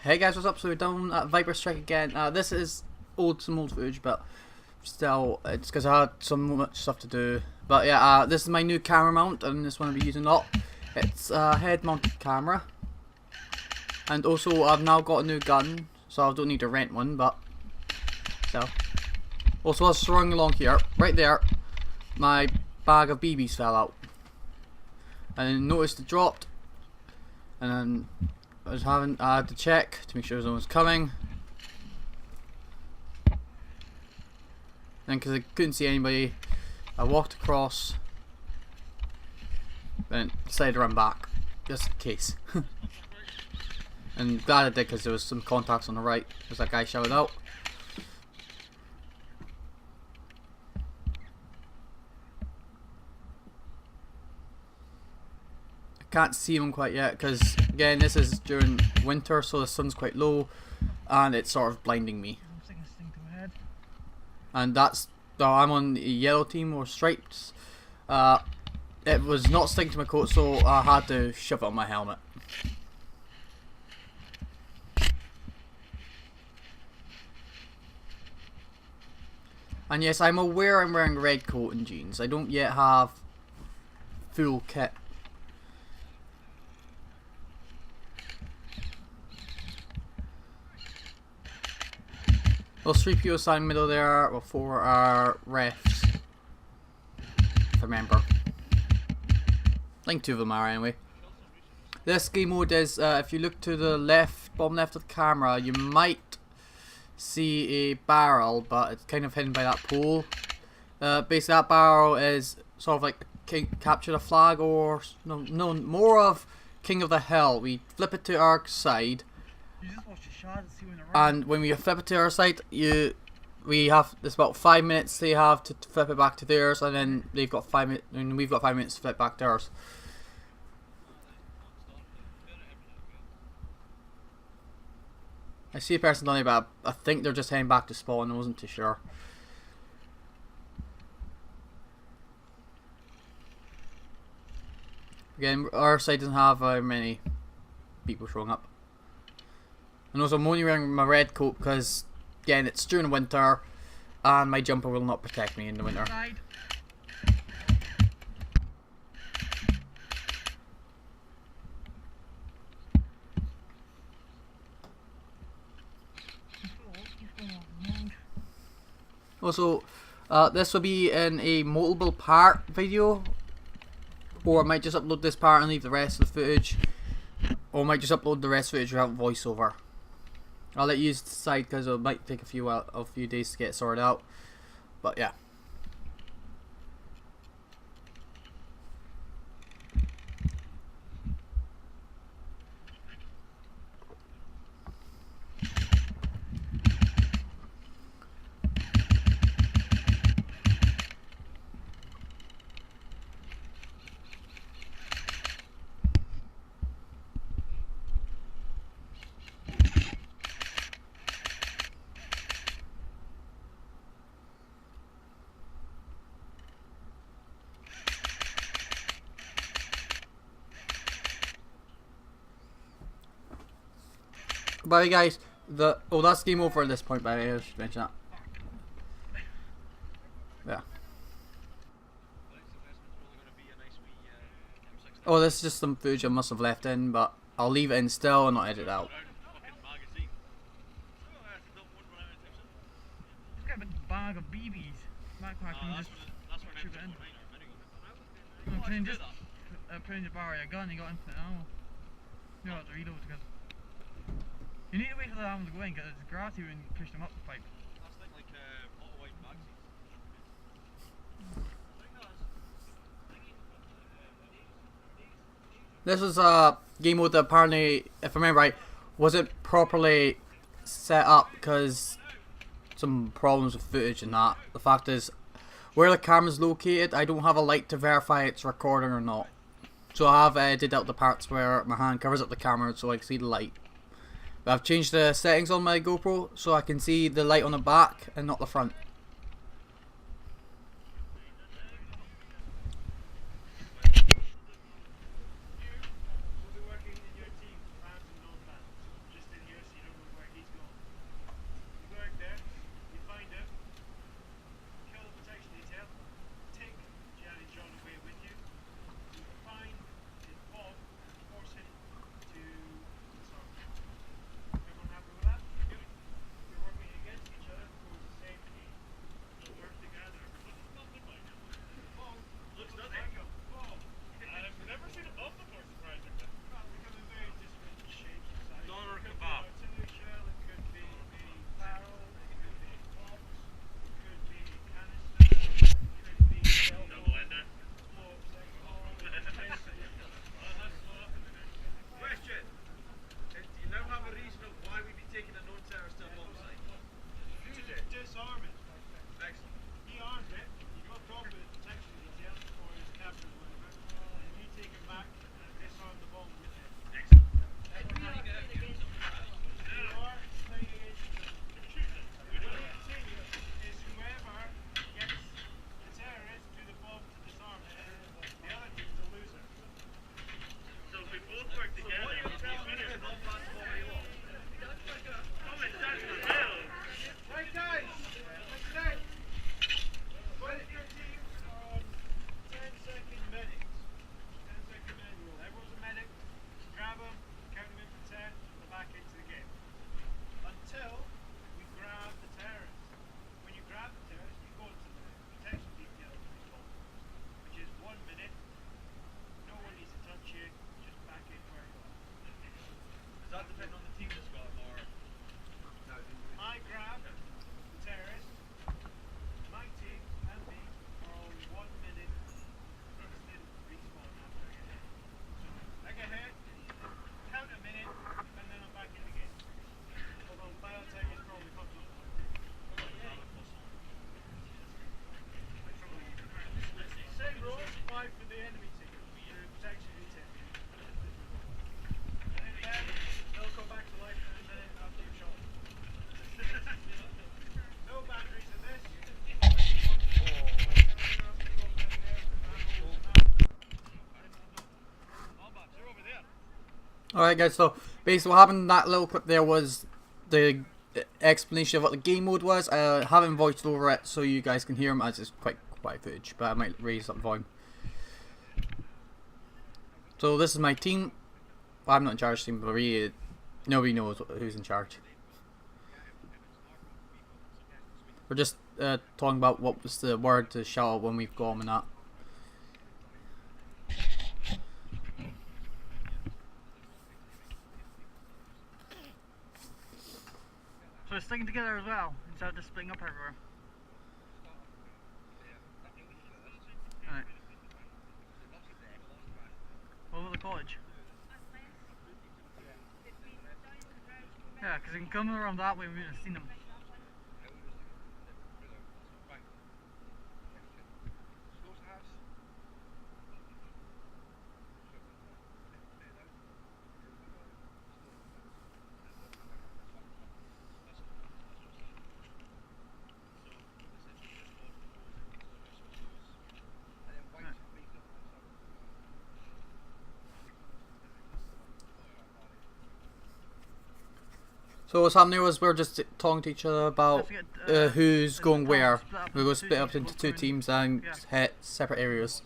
Hey guys, what's up? So we're down at Viper Strike again. This is some old footage, but still, it's because I had so much stuff to do. But yeah, this is my new camera mount, and this one I'll be using a lot. It's a head-mounted camera, and also I've now got a new gun, so I don't need to rent one. But still, also I was throwing along here, right there, my bag of BBs fell out, and then noticed it dropped, and then I had to check to make sure no one's coming. Then, because I couldn't see anybody, I walked across and decided to run back, just in case. And glad I did, because there was some contacts on the right, as that guy shouted out. Can't see him quite yet because again this is during winter, so the sun's quite low and it's sort of blinding me. And that's I'm on the yellow team or stripes. It was not sticking to my coat, so I had to shove it on my helmet. And yes, I'm aware I'm wearing red coat and jeans. I don't yet have full kit. Those 3 people standing in the middle there, well, 4 are refs, if I remember. I think 2 of them are anyway. This game mode is, if you look to the left, bottom left of the camera, you might see a barrel, but it's kind of hidden by that pole. Basically that barrel is sort of like capture the flag, or no, more of King of the Hill. We flip it to our side. You just watch the shot and see when they're And when we flip it to our side, we have this about 5 minutes they have to flip it back to theirs, and then they've got 5 minutes, and we've got 5 minutes to flip back to ours. I see a person down there, but I think they're just heading back to spawn. I wasn't too sure. Again, our side doesn't have many people showing up. And also I'm only wearing my red coat because, again, it's during the winter and my jumper will not protect me in the winter. Also, this will be in a multiple part video, or I might just upload this part and leave the rest of the footage, or I might just upload the rest of the footage without voiceover. I'll let you decide because it might take a few days to get sorted out, but yeah. By the way, guys, that's game over at this point, by the way, I should mention that. Yeah. Oh, this is just some footage I must have left in, but I'll leave it in still and not edit it out. Just got a bag of BBs. Backpack and just shoot it in. No, can you just put in the bar of your gun, you got infinite ammo. You don't have to reload because you need to wait for the ammo to go in, because it's gravity when you push them up the pipe. That's like auto white magazines. This was a game mode that apparently, if I remember right, wasn't properly set up because some problems with footage and that. The fact is, where the camera's located, I don't have a light to verify it's recording or not. So I have edited out the parts where my hand covers up the camera so I can see the light. But I've changed the settings on my GoPro so I can see the light on the back and not the front. Alright guys, so basically what happened in that little clip there was the explanation of what the game mode was. I haven't voiced over it so you guys can hear them, as it's quite quiet footage, but I might raise up the volume. So this is my team. Well, I'm not in charge of the team, but really nobody knows who's in charge. We're just talking about what was the word to shout out when we've got them and that. So we're sticking together as well, instead of just splitting up everywhere. Alright. What about the college? Yeah, because we can come around that way, we wouldn't have seen them. So what's happening was we're just talking to each other about who's going where. We're going to split up into two teams and hit separate areas.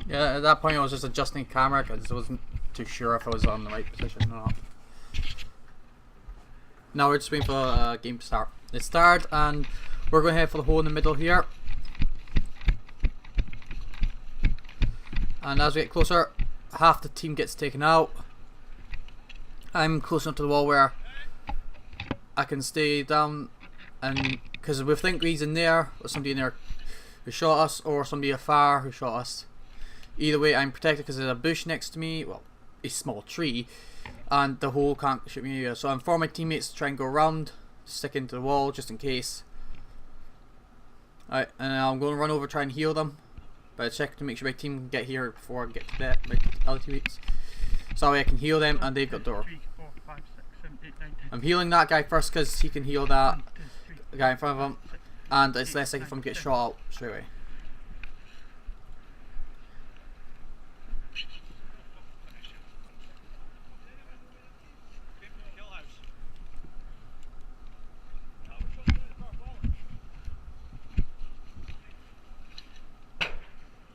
Yeah, at that point I was just adjusting the camera because I wasn't too sure if I was on the right position or not. Now we're just waiting for game to start. It started and we're going to head for the hole in the middle here. And as we get closer, half the team gets taken out. I'm close enough to the wall where I can stay down, and because we think he's in there, or somebody in there who shot us, or somebody afar who shot us. Either way, I'm protected because there's a bush next to me, well, a small tree, and the hole can't shoot me either. So I'm for my teammates to try and go around, stick into the wall just in case. Alright, and I'm going to run over, try and heal them, but I check to make sure my team can get here before I get to my other teammates. So that way I can heal them and they've got the door. I'm healing that guy first because he can heal that guy in front of him, and it's less likely for him to get shot out straight away.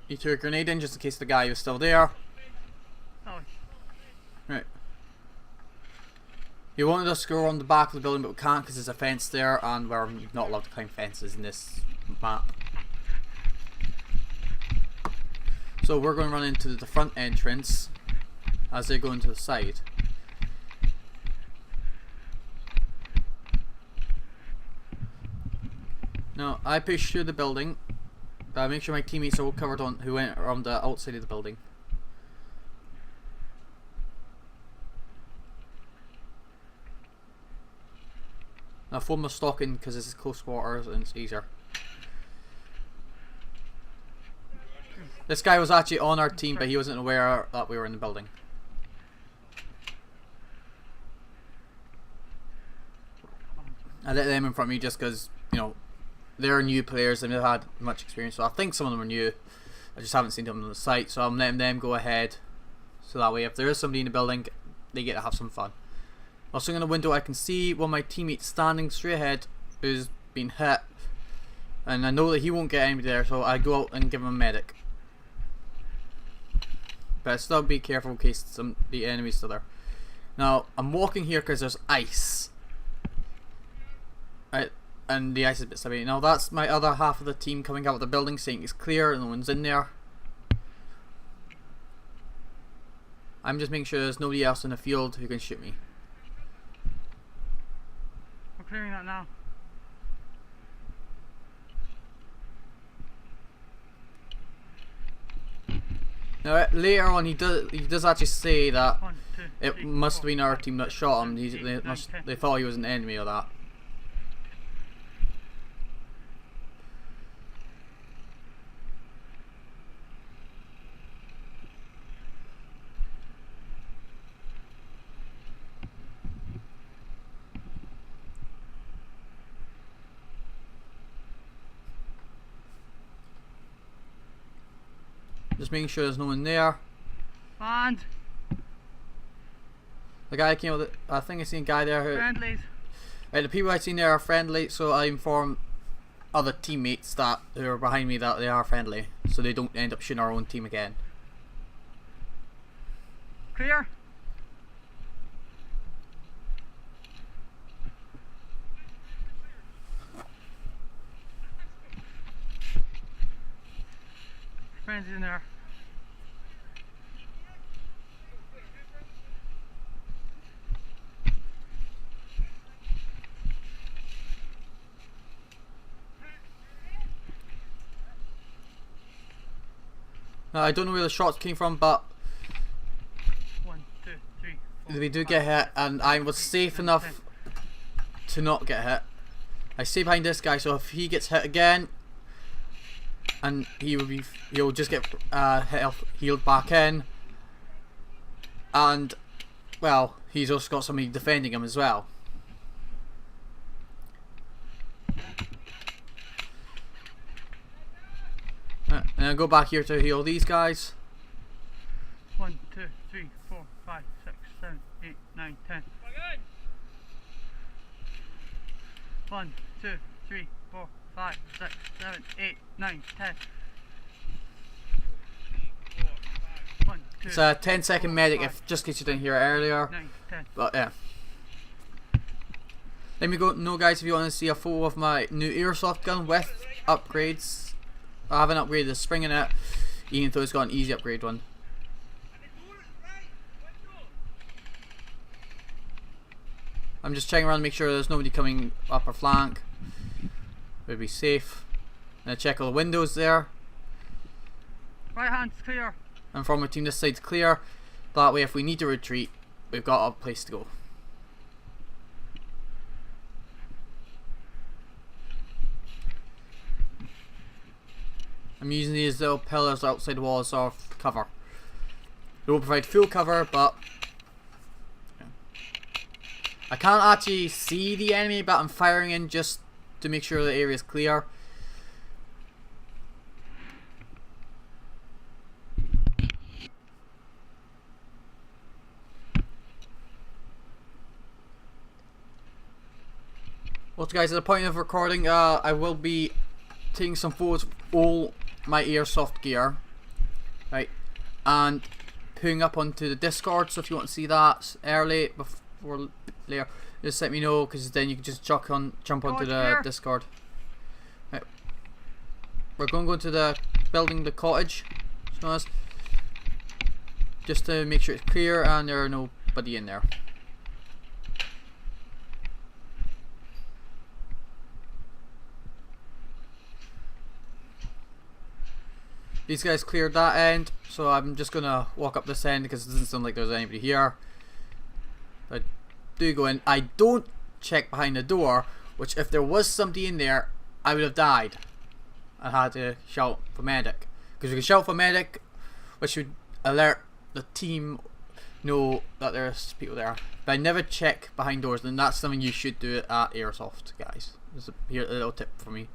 He threw a grenade in just in case the guy was still there. Right. He wanted us to go around the back of the building, but we can't because there's a fence there and we're not allowed to climb fences in this map. So we're going to run into the front entrance as they're going to the side. Now I push through the building. Make sure my teammates are all covered on who went around the outside of the building. Now form a stalking because this is close quarters and it's easier. This guy was actually on our team, but he wasn't aware that we were in the building. I let them in front of me just because, you know, they're new players and they've had much experience, so I think some of them are new. I just haven't seen them on the site, so I'm letting them go ahead. So that way if there is somebody in the building, they get to have some fun. Also in the window I can see one of my teammates standing straight ahead who's been hit. And I know that he won't get anybody there, so I go out and give him a medic. But still be careful in case the enemy's still there. Now I'm walking here because there's ice. Right. And the ice is a bit stubby. Now that's my other half of the team coming out of the building saying it's clear and no one's in there. I'm just making sure there's nobody else in the field who can shoot me. We're clearing that now. Now later on he does actually say that 1, 2, it 3, must have 4, been our 5, team that 6, shot him. 7, 8, 9, 10. They thought he was an enemy of that. Just making sure there's no one there. And The guy came with it. I think I seen a guy there who. friendlies. Right, the people I've seen there are friendly, so I inform other teammates that who are behind me that they are friendly, so they don't end up shooting our own team again. Clear. Friends in there. Now, I don't know where the shots came from, but 1, 2, 3, 4, we do 5, get hit, 6, and I was 7, 8, safe 9, enough 10. to not get hit. I stay behind this guy, so if he gets hit again, and he'll just get healed back in, and well, he's also got somebody defending him as well. And I'll go back here to heal these guys. 1, 2, 3, 4, 5, 6, 7, 8, 9, 10. 1, 2, 3, 4, 5, 6, 7, 8, 9, 10. 1, 2, It's a 10-second medic, if just in case you didn't hear it earlier. 9, 10. But yeah. Let me know, guys, if you want to see a photo of my new airsoft gun with upgrades. I haven't upgraded the spring in it, even though it's got an easy upgrade one. I'm just checking around to make sure there's nobody coming up our flank. We'll be safe. And I check all the windows there. Right hand's clear. And from our team, this side's clear. That way, if we need to retreat, we've got a place to go. I'm using these little pillars outside the walls of cover. They won't provide full cover, but yeah. I can't actually see the enemy, but I'm firing in just to make sure the area is clear. Also, guys, at the point of recording, I will be taking some photos of all my airsoft gear, right, and putting up onto the Discord. So if you want to see that early before later, just let me know, because then you can just jump onto the Discord. Right. We're going to go into the building, the cottage, just to make sure it's clear and there are nobody in there. These guys cleared that end, so I'm just gonna walk up this end because it doesn't sound like there's anybody here. I do go in. I don't check behind the door, which if there was somebody in there, I would have died. I had to shout for medic, because we can shout for medic, which would alert the team know that there's people there. But I never check behind doors, and that's something you should do at airsoft, guys. This is a little tip for me.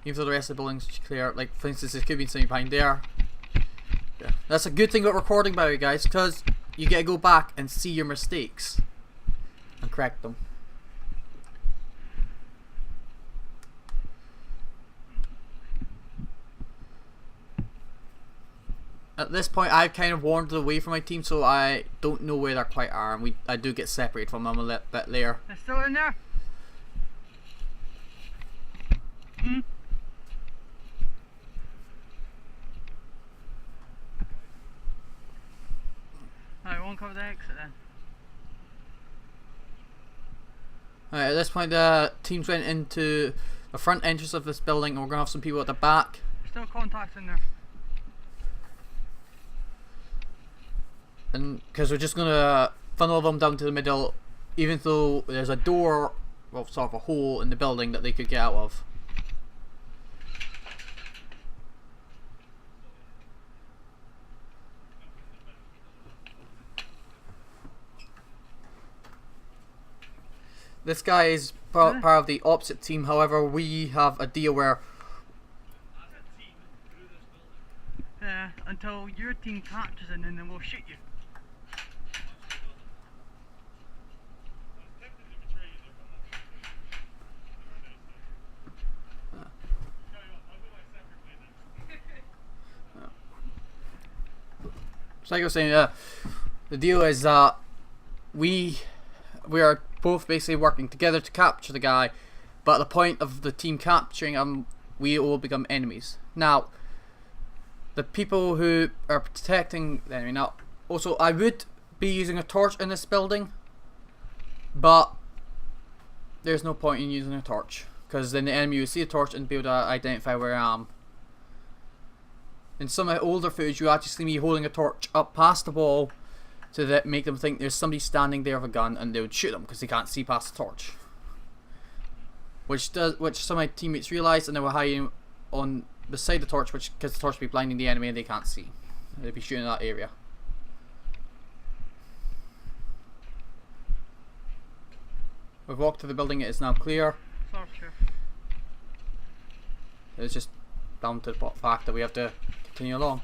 Even though the rest of the building's clear, like for instance, there could be something behind there. Yeah. That's a good thing about recording, by the way, guys, because you get to go back and see your mistakes and correct them. At this point, I've kind of wandered away from my team, so I don't know where they quite are, and I do get separated from them a little bit later. They're still in there. Mm. won't cover the exit then. Alright, at this point the team's went into the front entrance of this building and we're going to have some people at the back. Still contacts in there. And because we're just going to funnel them down to the middle, even though there's a door, well, sort of a hole in the building that they could get out of. This guy is part of the opposite team, however we have a deal where... Yeah, until your team captures it and then we'll shoot you. So like I was saying, the deal is that we are both basically working together to capture the guy, but at the point of the team capturing him, we all become enemies. Now, the people who are protecting the enemy, now, also I would be using a torch in this building, but there's no point in using a torch, because then the enemy will see a torch and be able to identify where I am. In some older footage, you actually see me holding a torch up past the wall to make them think there's somebody standing there with a gun, and they would shoot them because they can't see past the torch. Which some of my teammates realised, and they were hiding on beside the torch, because the torch would be blinding the enemy and they can't see. They'd be shooting in that area. We've walked to the building, it is now clear. It's just down to the fact that we have to continue along.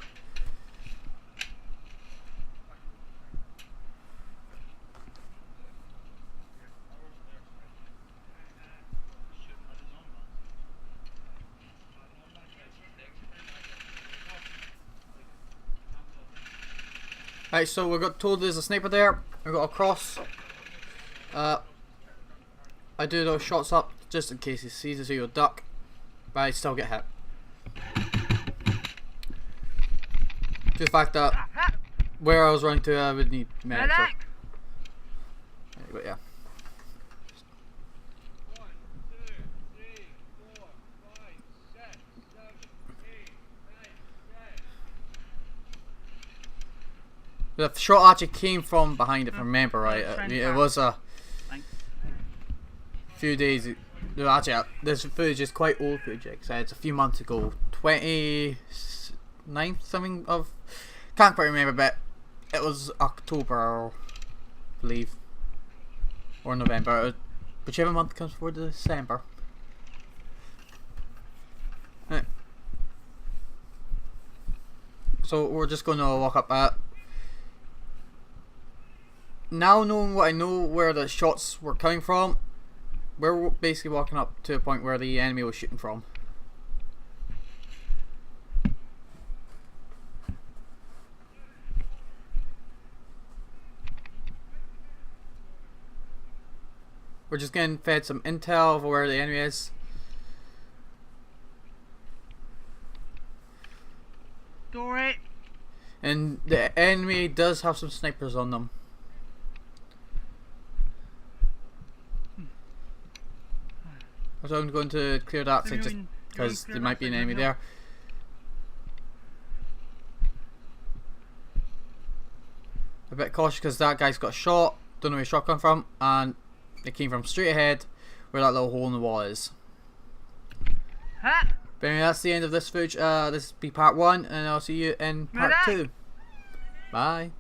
Right, so we got told there's a sniper there. We got a cross. I do those shots up just in case he sees us, so you'll duck, but I still get hit. The fact that where I was running to, I would need medics. So. But yeah. 1, 2, 3, 4, 5, 6, 7, 8, 9, 10. The shot actually came from behind, if I remember right. It was a few days. No, actually, this footage is quite old footage. Like I said, it's a few months ago, 29th something of, can't quite remember, but it was October, I believe, or November, whichever month comes before December. Right. So we're just going to walk up at. Now knowing what I know where the shots were coming from, we're basically walking up to a point where the enemy was shooting from. We're just getting fed some intel of where the enemy is. Dory. And the enemy does have some snipers on them. So I'm going to clear that side just because there might be an enemy there. A bit cautious because that guy's got shot. Don't know where his shot come from, and it came from straight ahead where that little hole in the wall is. But anyway, that's the end of this footage. This will be part 1, and I'll see you in part 2. Bye.